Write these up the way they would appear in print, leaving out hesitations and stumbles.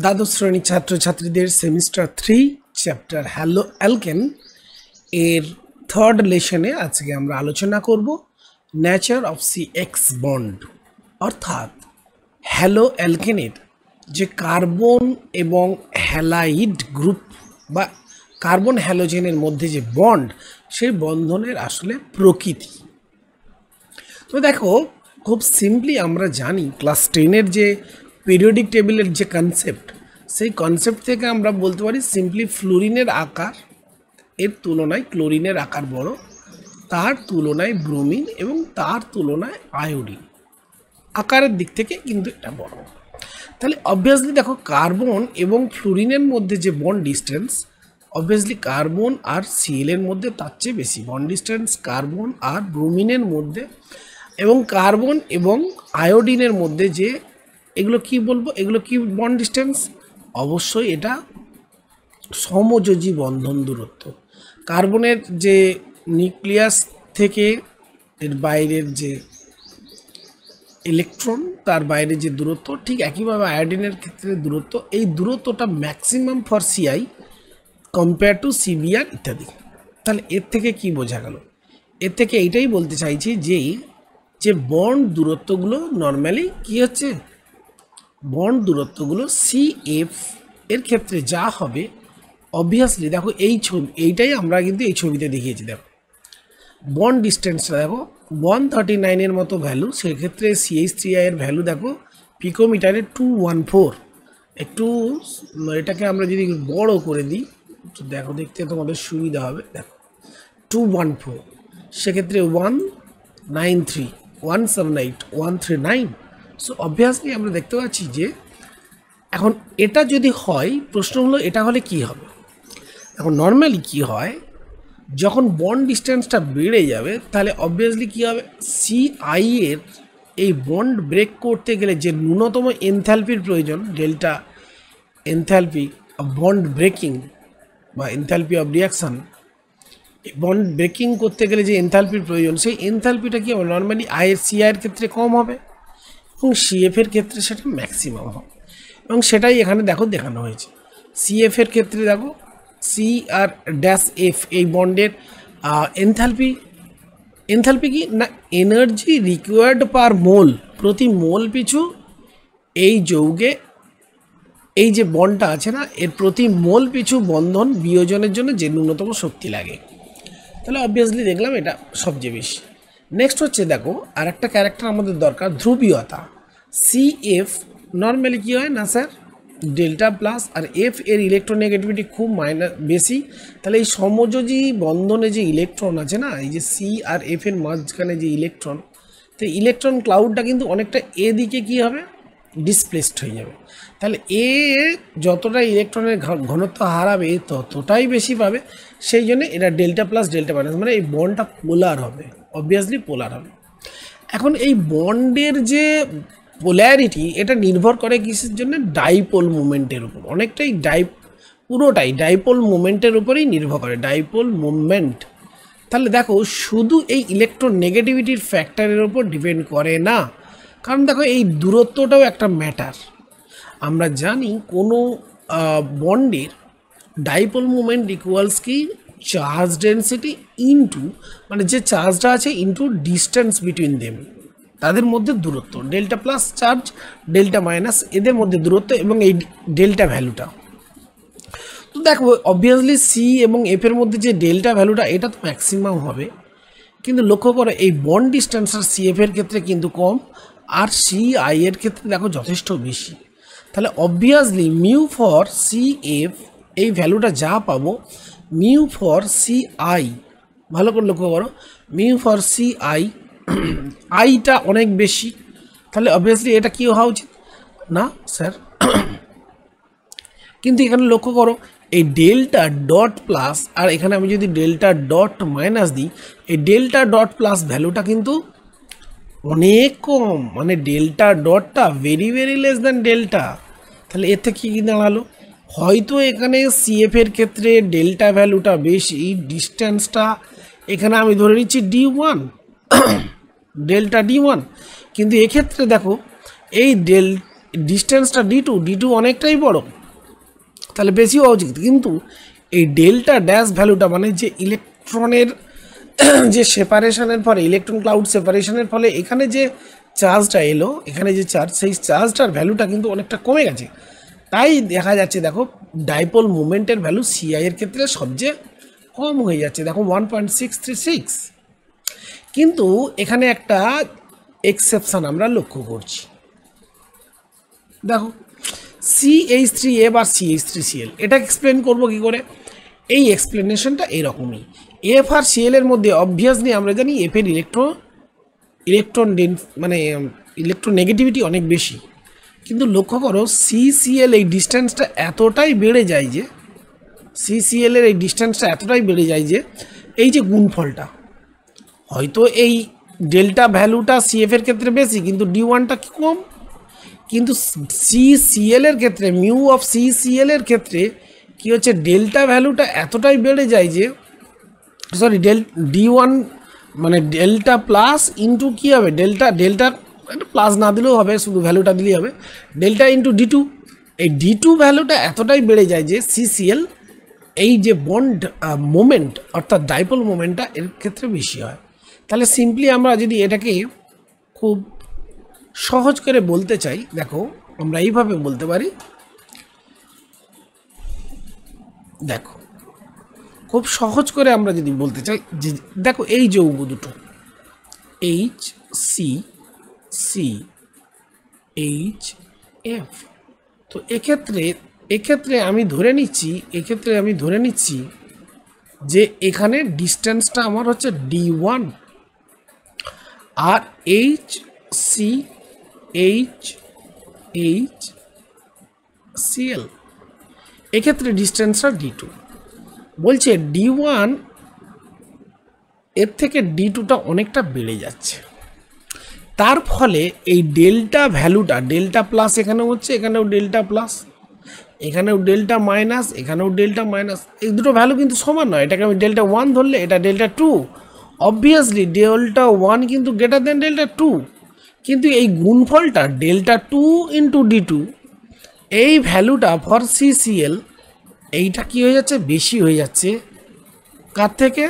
দ্বাদশ শ্রেণীর ছাত্রছাত্রীদের সেমিস্টার 3 চ্যাপ্টার হ্যালো অ্যালকেন এর থার্ড লেসনে আজকে আমরা আলোচনা করব নেচার অফ সিএক্স বন্ড, অর্থাৎ হ্যালো অ্যালকেনের যে কার্বন এবং হ্যালাইড গ্রুপ বা কার্বন হ্যালোজেনের মধ্যে যে বন্ড, সেই বন্ধনের আসলে প্রকৃতি। তো দেখো, খুব সিম্পলি আমরা জানি ক্লাস 10-এর যে পিরিয়ডিক টেবিলের যে কনসেপ্ট, সেই কনসেপ্ট থেকে আমরা বলতে পারি সিম্পলি ফ্লোরিনের আকার এর তুলনায় ক্লোরিনের আকার বড়, তার তুলনায় ব্রোমিন এবং তার তুলনায় আয়োডিন আকারের দিক থেকে কিন্তু এটা বড়। তাহলে অবভিয়াসলি দেখো, কার্বন এবং ফ্লোরিনের মধ্যে যে বন্ড ডিস্টেন্স, অবভিয়াসলি কার্বন আর সিএলের মধ্যে তার চেয়ে বেশি বন্ড ডিস্টেন্স কার্বন আর ব্রোমিনের মধ্যে, এবং কার্বন এবং আয়োডিনের মধ্যে যে এগুলো কি বলবো, এগুলো কি বন্ড ডিস্টেন্স, অবশ্যই এটা সমযোজী বন্ধন দূরত্ব। কার্বনের যে নিউক্লিয়াস থেকে এর বাইরের যে ইলেকট্রন, তার বাইরে যে দূরত্ব, ঠিক একইভাবে আয়োডিনের ক্ষেত্রে দূরত্ব, এই দূরত্বটা maximum for CI compare to CBR ইত্যাদি। তাহলে এর থেকে কি বোঝা গেল? এর থেকে এইটাই বলতে চাইছি যে বন্ড দূরত্বগুলো নর্মালি কি হচ্ছে, বন্ড দূরত্বগুলো সিএফ এর ক্ষেত্রে যা হবে, অবভিয়াসলি দেখো এই ছবি, এইটাই আমরা কিন্তু এই ছবিতে দেখিয়েছি। দেখো বন্ড ডিস্টেন্সটা দেখো 139-এর মতো ভ্যালু, সেক্ষেত্রে CH3 এর ভ্যালু দেখো পিকোমিটারে 214। একটু এটাকে আমরা যদি বড় করে দিই, তো দেখো দেখতে তোমাদের সুবিধা হবে। দেখো 214, সেক্ষেত্রে 193, 178, 139। সো অবভিয়াসলি আমরা দেখতে পাচ্ছি যে এখন এটা যদি হয়, প্রশ্ন হলো এটা হলে কি হবে। এখন নর্মালি কি হয়, যখন বন্ড ডিস্টেন্সটা বেড়ে যাবে, তাহলে অবভিয়াসলি কী হবে, সিআই এর এই বন্ড ব্রেক করতে গেলে যে ন্যূনতম এনথ্যালপির প্রয়োজন, delta enthalpy of bond breaking বা enthalpy of reaction, bond breaking করতে গেলে যে এনথ্যালপির প্রয়োজন, সেই এনথ্যালপিটা কি হবে, নর্মালি সিআইয়ের ক্ষেত্রে কম হবে এবং সিএফের ক্ষেত্রে সেটা ম্যাক্সিমাম হবে। এবং সেটাই এখানে দেখো দেখানো হয়েছে। সিএফের ক্ষেত্রে দেখো সি আর ড্যাশ এফ, এই বন্ডের এনথ্যালপি কি না, এনার্জি রিকোয়ার্ড পার মোল, প্রতি মোল পিছু এই যৌগে এই যে বন্ডটা আছে না, এর প্রতি মোল পিছু বন্ধন বিয়োজনের জন্য যে ন্যূনতম শক্তি লাগে। তাহলে অবভিয়াসলি দেখলাম এটা সবচেয়ে বেশি। নেক্সট হচ্ছে দেখো, আর একটা ক্যারেক্টার আমাদের দরকার, ধ্রুবীয়তা। সিএফ নর্মালি কী হয় না স্যার, ডেল্টা প্লাস, আর এফ এর ইলেকট্রোনেগেটিভিটি খুব বেশি। তাহলে এই সমযোজী বন্ধনে যে ইলেকট্রন আছে না, এই যে সি আর এফ এর মাঝখানে যে ইলেকট্রন, তো ইলেকট্রন ক্লাউডটা কিন্তু অনেকটা এদিকে কী হবে, ডিসপ্লেসড হয়ে যাবে। তাহলে এ যতটা ইলেকট্রনের ঘনত্ব হারাবে ততটাই বেশি পাবে, সেই জন্য এটা ডেল্টা প্লাস ডেল্টা মাইনাস, মানে এই বন্ডটা পোলার হবে, অবভিয়াসলি পোলার হবে। এখন এই বন্ডের যে পোলারিটি, এটা নির্ভর করে কিসের জন্য, ডাইপোল মুভমেন্টের উপর, অনেকটাই পুরোটাই ডাইপোল মুভমেন্টের উপরেই নির্ভর করে, ডাইপোল মুভমেন্ট। তাহলে দেখো, শুধু এই ইলেকট্রন নেগেটিভিটির ফ্যাক্টরের উপর ডিপেন্ড করে না, কারণ দেখো এই দূরত্বটাও একটা ম্যাটার। আমরা জানি কোনো বন্ডের ডাইপোল মুভমেন্ট ইকুয়ালস কি, চার্জ ডেন্সিটি ইনটু, মানে যে চার্জটা আছে ইনটু ডিস্টেন্স বিটুইন দেম, তাদের মধ্যে দূরত্ব, delta plus charge, delta minus, এদের মধ্যে দূরত্ব এবং এই ডেল্টা ভ্যালুটা। তো দেখো অবভিয়াসলি সি এবং এফের মধ্যে যে ডেল্টা ভ্যালুটা, এটা তো ম্যাক্সিমাম হবে, কিন্তু লক্ষ্য করো এই বন্ড ডিস্টেন্স আর সিএফের ক্ষেত্রে কিন্তু কম, আর সিআই এর ক্ষেত্রে দেখো যথেষ্ট বেশি। তাহলে অবভিয়াসলি মিউ ফর সিএফ এই ভ্যালুটা যা পাবো, মিউ ফর সিআই, ভালো করে লক্ষ্য করো, মিউ ফর সিআই আইটা অনেক বেশি। তাহলে অবভিয়াসলি এটা কি হওয়া উচিত না স্যার, কিন্তু এখানে লক্ষ্য করো এই ডেল্টা ডট প্লাস, আর এখানে আমি যদি ডেল্টা ডট মাইনাস দিই, এই ডেল্টা ডট প্লাস ভ্যালুটা কিন্তু অনেক কম, মানে ডেল্টা ডটটা very very less than delta. তাহলে এর থেকে কী দাঁড়ালো, হয়তো এখানে সিএফের ক্ষেত্রে ডেল্টা ভ্যালুটা বেশি, ডিস্টেন্সটা এখানে আমি ধরে নিচ্ছি D1, ডেল্টা D1, কিন্তু এক্ষেত্রে দেখো এই ডিস্টেন্সটা ডি টু অনেকটাই বড়, তাহলে বেশি হওয়া উচিত। কিন্তু এই ডেল্টা ড্যাশ ভ্যালুটা মানে যে ইলেকট্রনের যে সেপারেশনের ফলে, ইলেকট্রন ক্লাউড সেপারেশনের ফলে এখানে যে চার্জটা এলো, এখানে যে চার্জ, সেই চার্জটার ভ্যালুটা কিন্তু অনেকটা কমে গেছে। তাই দেখা যাচ্ছে দেখো ডাইপোল মোমেন্টের ভ্যালু সিআই এর ক্ষেত্রে সবচেয়ে কম হয়ে যাচ্ছে, দেখো 1.636। কিন্তু এখানে একটা এক্সেপশান আমরা লক্ষ্য করছি, দেখো CH3A বা CH3Cl, এটা এক্সপ্লেন করবো কী করে? এই এক্সপ্লেনেশনটা এরকমই। এফ আর সিএল এর মধ্যে অবভিয়াসলি আমরা জানি এফ এর ইলেকট্রন মানে ইলেকট্রোনেগেটিভিটি অনেক বেশি। কিন্তু লক্ষ্য করো সিসিএল এই ডিস্টেন্সটা এতটাই বেড়ে যায় যে, সিসিএল এর এই ডিস্টেন্সটা এতটাই বেড়ে যায় যে এই যে গুণফলটা, হয়তো এই ডেল্টা ভ্যালুটা সিএফ এর ক্ষেত্রে বেশি কিন্তু ডি1টা কম, কিন্তু সিসিএল এর ক্ষেত্রে মিউ অফ সিসিএল এর ক্ষেত্রে কী হচ্ছে, ডেল্টা ভ্যালুটা এতটাই বেড়ে যায় যে, সরি ডি1 মানে ডেল্টা প্লাস ইন্টু কী হবে, ডেল্টা প্লাস না দিলেও হবে, শুধু ভ্যালুটা দিলেই হবে, ডেল্টা ইন্টু ডি2। এই ডি2 ভ্যালুটা এতটাই বেড়ে যায় যে সিসিএল এই যে বন্ড মোমেন্ট অর্থাৎ ডাইপোল মোমেন্টটা এর ক্ষেত্রে বেশি হয়। তাহলে সিম্পলি আমরা যদি এটাকে খুব সহজ করে বলতে চাই, দেখো আমরা এইভাবে বলতে পারি, দেখো খুব সহজ করে আমরা যদি বলতে চাই যে দেখো এই যৌগ দুটো HCCHF, তো এক্ষেত্রে আমি ধরে নিচ্ছি যে এখানে ডিস্টেন্সটা আমার হচ্ছে D1 আর HCHCl এক্ষেত্রে ডিস্টেন্সটা D2। বলছে D1 এর থেকে D2টা অনেকটা বেড়ে যাচ্ছে, তার ফলে এই ডেল্টা ভ্যালুটা, ডেল্টা প্লাস এখানেও হচ্ছে, এখানেও ডেল্টা প্লাস, এখানেও ডেল্টা মাইনাস, এখানেও ডেল্টা মাইনাস, এই দুটো ভ্যালু কিন্তু সমান নয়। এটাকে আমি ডেল্টা 1 ধরলে এটা ডেল্টা 2, অবভিয়াসলি ডেল্টা 1 কিন্তু গ্রেটার দেন ডেল্টা 2, কিন্তু এই গুণফলটা ডেল্টা 2 ইন্টু D2 এই ভ্যালুটা ফর সিসিএল এইটা কী হয়ে যাচ্ছে, বেশি হয়ে যাচ্ছে কার থেকে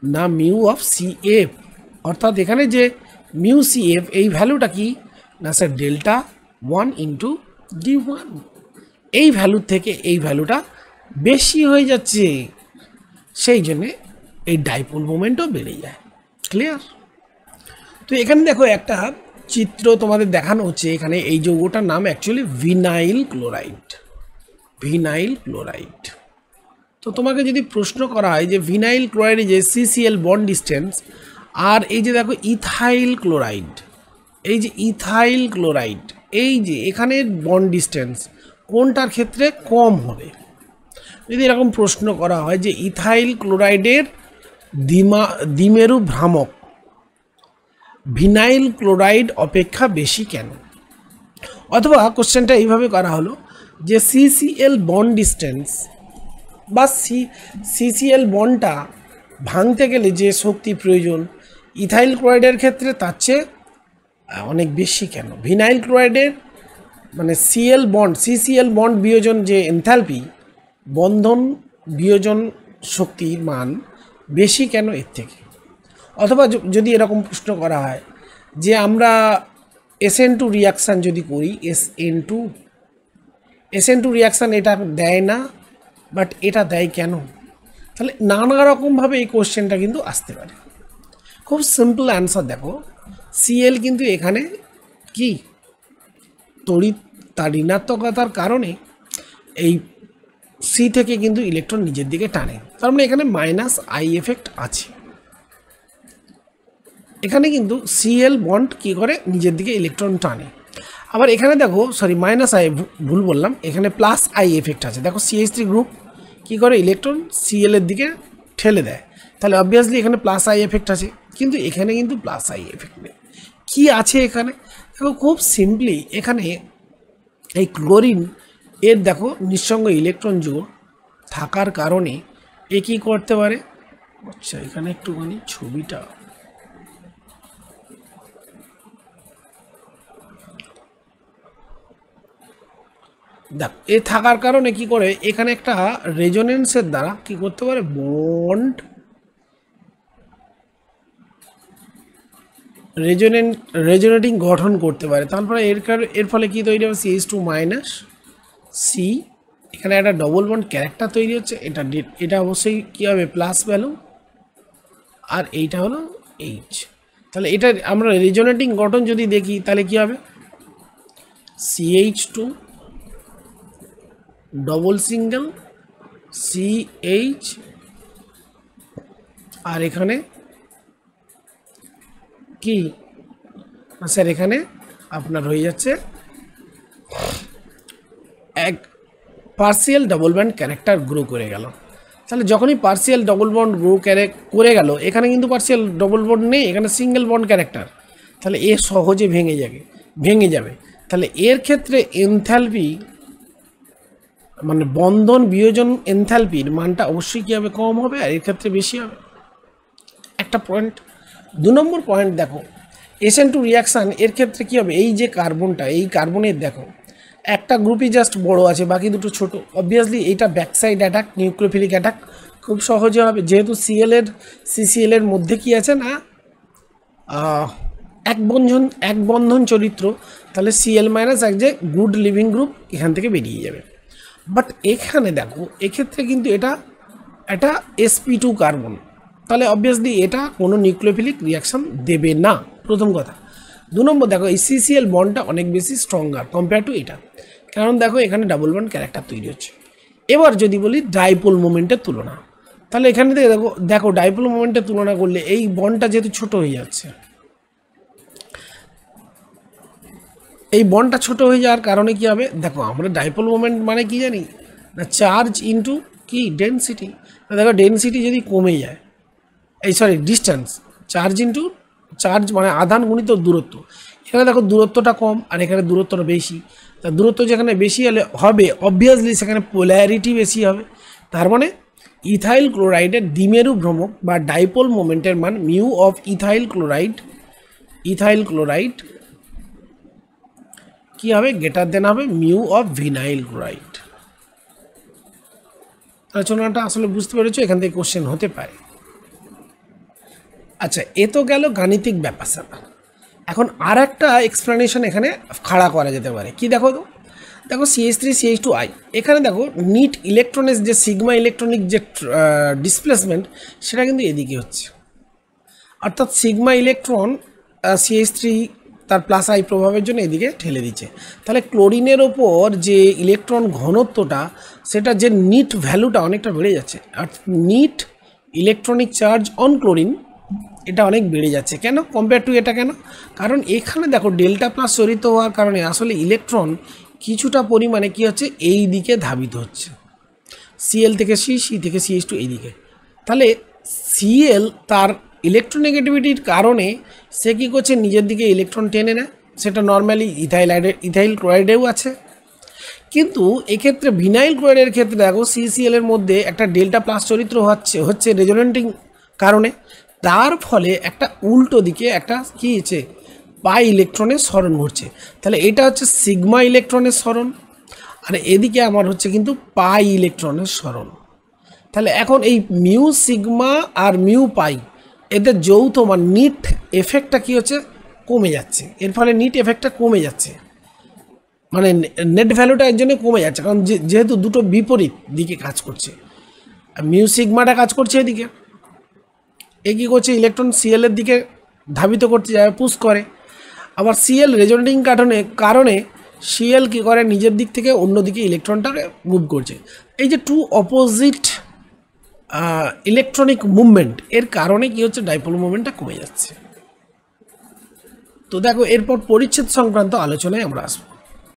না, মিউ অফ সিএফ, অর্থাৎ এখানে যে মিউ সিএফ এই ভ্যালুটা কি না স্যার ডেল্টা 1 ইন্টু D1, এই ভ্যালুর থেকে এই ভ্যালুটা বেশি হয়ে যাচ্ছে, সেই জন্যে এই ডাইপোল মোমেন্টও বেড়ে যায়। ক্লিয়ার? তো এখানে দেখো একটা চিত্র তোমাদের দেখানো হচ্ছে, এখানে এই যৌগটার নাম অ্যাকচুয়ালি ভিনাইল ক্লোরাইড। তো তোমাকে যদি প্রশ্ন করা হয় যে ভিনাইল ক্লোরাইডে যে সিসিএল বন্ড ডিস্টেন্স আর এই যে দেখো ইথাইল ক্লোরাইড, এই যে এখানে বন্ড ডিস্টেন্স কোনটার ক্ষেত্রে কম হবে? যদি এরকম প্রশ্ন করা হয় যে ইথাইল ক্লোরাইডের দ্বিমেরু ভ্রামক ভিনাইল ক্লোরাইড অপেক্ষা বেশি কেন? অথবা কোশ্চেনটা এইভাবে করা হলো যে সিসিএল বন্ড ডিস্টেন্স বা সিসিএল বন্ডটা ভাঙতে গেলে যে শক্তি প্রয়োজন ইথাইল ক্লোরাইডের ক্ষেত্রে তার চেয়ে অনেক বেশি কেন? ভিনাইল ক্লোরাইডের মানে সিসিএল বন্ড বিয়োজন যে এনথালপি, বন্ধন বিয়োজন শক্তির মান বেশি কেন এর থেকে? অথবা যদি এরকম প্রশ্ন করা হয় যে আমরা SN2 রিয়াকশান যদি করি, SN2 রিয়াকশান এটা দেয় না বাট এটা দেয় কেন? তাহলে নানা রকমভাবে এই কোশ্চেনটা কিন্তু আসতে পারে। খুব সিম্পল অ্যান্সার দেখো, সিএল কিন্তু এখানে কি তার ঋণাত্মকতার কারণে এই সি থেকে কিন্তু ইলেকট্রন নিজের দিকে টানে, তার মানে এখানে মাইনাস আই এফেক্ট আছে। এখানে কিন্তু সিএল বন্ড কী করে নিজের দিকে ইলেকট্রন টানে। আবার এখানে দেখো মাইনাস আই, ভুল বললাম, এখানে প্লাস আই এফেক্ট আছে। দেখো CH3 গ্রুপ কী করে ইলেকট্রন সিএল এর দিকে ঠেলে দেয়, তাহলে অবভিয়াসলি এখানে প্লাস আই এফেক্ট আছে, কিন্তু এখানে কিন্তু প্লাস আই এফেক্ট নেই। কী আছে এখানে? দেখো খুব সিম্পলি এখানে এই ক্লোরিন এর দেখো নিঃসঙ্গ ইলেকট্রন জোড় থাকার কারণে এ কী করতে পারে, আচ্ছা এখানে একটুখানি ছবিটা, দেখ এ থাকার কারণে কি করে এখানে একটা রেজোনেন্সের দ্বারা কি করতে পারে বন্ড রেজোনেটিং গঠন করতে পারে। তারপরে এর ফলে কি তৈরি হবে CH2 মাইনাস সি, এখানে একটা ডবল বন্ড ক্যারেক্টার তৈরি হচ্ছে, এটা অবশ্যই কী হবে প্লাস ভ্যালু, আর এইটা হলো এইচ। তাহলে এটা আমরা রেজোনেটিং গঠন যদি দেখি তাহলে কি হবে CH2 ডবল সিঙ্গেল CH, আর এখানে কি স্যার এখানে আপনার হয়ে যাচ্ছে এক partial double bond character grow করে গেল। তাহলে যখনই পার্সিয়াল ডবল বন্ড গ্রো করে গেল, এখানে কিন্তু পার্সিয়াল ডবল বন্ড নেই, এখানে সিঙ্গেল বন্ড ক্যারেক্টার, তাহলে এ সহজে ভেঙে যাবে। তাহলে এর ক্ষেত্রে এনথ্যালপি মানে বন্ধন বিয়োজন এনথ্যালপির মানটা অবশ্যই কী হবে কম হবে, আর এর ক্ষেত্রে বেশি হবে। একটা পয়েন্ট। 2 নম্বর পয়েন্ট দেখো SN2 রিয়াকশান, এর ক্ষেত্রে কী হবে এই যে কার্বনটা, এই কার্বনের দেখো একটা গ্রুপই জাস্ট বড় আছে, বাকি দুটো ছোট। অবভিয়াসলি এইটা ব্যাকসাইড অ্যাটাক, নিউক্লিওফিলিক অ্যাটাক খুব সহজে হবে, যেহেতু CCl এর মধ্যে কি আছে না এক বন্ধন চরিত্র, তাহলে Cl মাইনাস এক যে গুড লিভিং গ্রুপ এখান থেকে বেরিয়ে যাবে। বাট এখানে দেখো এক্ষেত্রে কিন্তু এটা একটা sp2 কার্বন, তাহলে অবভিয়াসলি এটা কোনো নিউক্লিওফিলিক রিয়াকশান দেবে না, প্রথম কথা। 2 নম্বর দেখো এই CCl বন্ডটা অনেক বেশি স্ট্রঙ্গার কম্পেয়ার টু এটা, কারণ দেখো এখানে ডাবল বন্ড ক্যারেক্টার তৈরি হচ্ছে। এবার যদি বলি ডাইপোল মোমেন্টের তুলনা, তাহলে এখানে থেকে দেখো ডাইপোল মোমেন্টের তুলনা করলে এই বন্ডটা যেহেতু ছোট হয়ে যাচ্ছে, এই বন্ডটা ছোট হয়ে যাওয়ার কারণে কি হবে দেখো আমরা ডাইপোল মোমেন্ট মানে কি জানি না, চার্জ ইন্টু কি ডেনসিটি। দেখো ডেনসিটি যদি কমে যায়, ডিস্টেন্স, চার্জ মানে আধান গুণিত দূরত্ব, এখানে দেখো দূরত্বটা কম আর এখানে দূরত্বটা বেশি, তা দূরত্ব যেখানে বেশি হলে হবে অবভিয়াসলি সেখানে পোলারিটি বেশি হবে। তার মানে ইথাইল ক্লোরাইডের দ্বিমেরু ভ্রমক বা ডাইপোল মোমেন্টের মান মিউ অফ ইথাইল ক্লোরাইড কি হবে গ্রেটার দেন হবে মিউ অফ ভিনাইল ক্লোরাইড। আলোচনাটা আসলে বুঝতে পেরেছো, এখান থেকে কোশ্চেন হতে পারে। আচ্ছা এ তো গেল গাণিতিক ব্যাপার স্যাপার। এখন আর একটা এক্সপ্লেনেশন এখানে খাড়া করা যেতে পারে, কি দেখো CH3CH2I, এখানে দেখো নিট ইলেকট্রনের যে সিগমা ইলেকট্রনিক যে ডিসপ্লেসমেন্ট সেটা কিন্তু এদিকে হচ্ছে, অর্থাৎ সিগমা ইলেকট্রন CH3 তার প্লাস আই প্রভাবের জন্য এদিকে ঠেলে দিচ্ছে। তাহলে ক্লোরিনের ওপর যে ইলেকট্রন ঘনত্বটা সেটা যে নিট ভ্যালুটা অনেকটা বেড়ে যাচ্ছে, আর net electronic charge on chlorine এটা অনেক বেড়ে যাচ্ছে। কেন কম্পেয়ার টু এটা কেন? কারণ এখানে দেখো ডেল্টা প্লাস জড়িত হওয়ার কারণে আসলে ইলেকট্রন কিছুটা পরিমাণে কি হচ্ছে এই দিকে ধাবিত হচ্ছে, Cl থেকে C থেকে CH2 এই দিকে। তাহলে Cl তার ইলেকট্রোনেগেটিভিটির কারণে সে কী করছে নিজের দিকে ইলেকট্রন টেনে নেয়, সেটা নর্মালি ইথাইল ক্লোরাইডেও আছে। কিন্তু এক্ষেত্রে ভিনাইল ক্লোরাইডের ক্ষেত্রে দেখো CCl এর মধ্যে একটা ডেল্টা প্লাস চরিত্র হচ্ছে রেজোনেটিং কারণে, তার ফলে একটা উল্টো দিকে একটা কী হচ্ছে পাই ইলেকট্রনের সরণ ঘটছে। তাহলে এটা হচ্ছে সিগমা ইলেকট্রনের সরণ, আর এদিকে আমার হচ্ছে কিন্তু পাই ইলেকট্রনের সরণ। তাহলে এখন এই মিউ সিগমা আর মিউ পাই এদের যৌথ মানে নিট এফেক্টটা কী হচ্ছে কমে যাচ্ছে, এর ফলে নিট এফেক্টটা কমে যাচ্ছে, মানে নেট ভ্যালুটা এর জন্য কমে যাচ্ছে, কারণ যেহেতু দুটো বিপরীত দিকে কাজ করছে। মিউ সিগমাটা কাজ করছে এদিকে, এ কী করছে ইলেকট্রন Cl এর দিকে ধাবিত করতে যায়, পুশ করে। আবার Cl রেজোনেটিং কারণে Cl কী করে নিজের দিক থেকে অন্যদিকে ইলেকট্রনটাকে মুভ করছে। এই যে টু অপোজিট ইলেকট্রনিক মুভমেন্ট এর কারণে কি হচ্ছে ডাইপোল মুভমেন্টটা কমে যাচ্ছে। তো দেখো এরপর পরিচ্ছেদ সংক্রান্ত আলোচনায় আমরা আসবো।